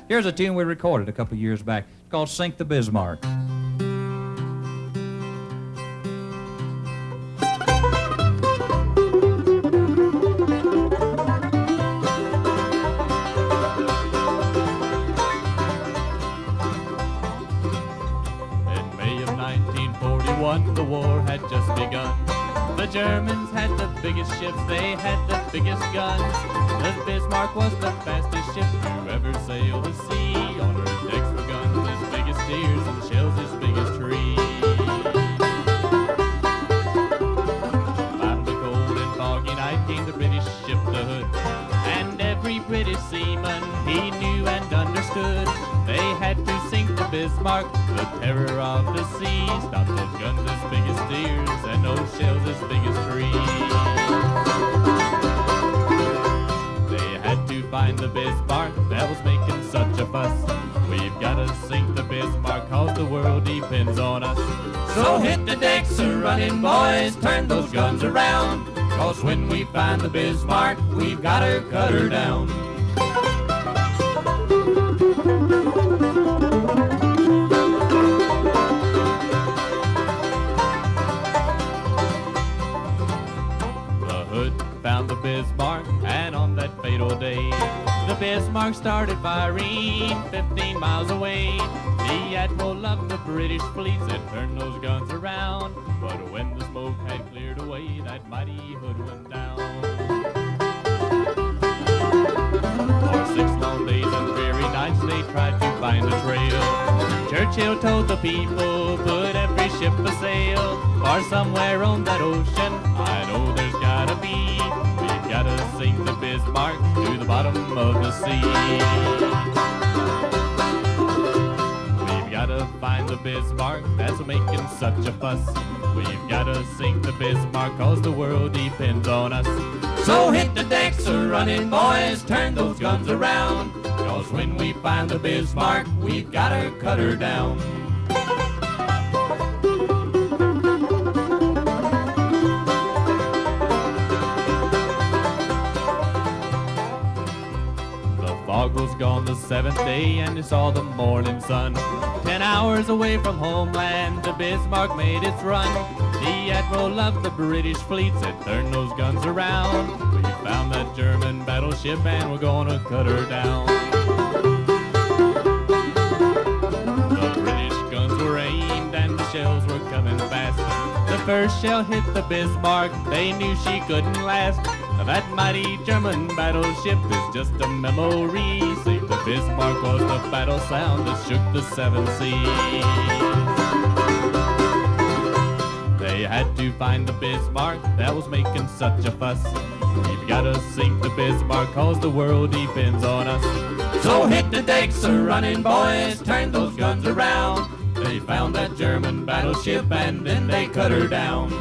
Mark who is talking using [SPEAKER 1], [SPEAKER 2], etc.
[SPEAKER 1] Here's a tune we recorded a couple years back. It's called Sink the Bismarck.
[SPEAKER 2] The war had just begun. The Germans had the biggest ships, they had the biggest guns. The Bismarck was the fastest ship to ever sail the sea. On her decks were guns as big as steers and shells as big as trees. Out of the cold and foggy night came the British ship, the Hood. And every British seaman he knew and understood. They had to sink the Bismarck, the terror of the sea. Stop those guns as big as steers and those shells as big as trees. They had to find the Bismarck that was making such a fuss. We've gotta sink the Bismarck cause the world depends on us. So hit the decks a-running, boys, turn those guns around. Cause when we find the Bismarck, we've gotta cut her down. Found the Bismarck, and on that fatal day, the Bismarck started firing 15 miles away. The admiral of the British fleet said, turn those guns around. But when the smoke had cleared away, that mighty Hood went down. For 6 long days and dreary nights, they tried to find a trail. Churchill told the people, put every ship a sail. For somewhere on that ocean, I know there's gotta be. We've gotta sink the Bismarck to the bottom of the sea. We've gotta find the Bismarck that's making such a fuss. We've gotta sink the Bismarck cause the world depends on us. So hit the decks a-running, boys, turn those guns around. Cause when we find the Bismarck, we've gotta cut her down. Fog was gone the 7th day and it saw the morning sun. 10 hours away from homeland, the Bismarck made its run. The admiral of the British fleet said, turn those guns around. We found that German battleship and we're gonna cut her down. The British guns were aimed and the shells were coming fast. The first shell hit the Bismarck, they knew she couldn't last. That mighty German battleship is just a memory. Save the Bismarck was the battle sound that shook the 7 seas. They had to find the Bismarck that was making such a fuss. We've gotta sink the Bismarck cause the world depends on us. So hit the decks a-running, boys, turn those guns around. They found that German battleship and then they cut her down.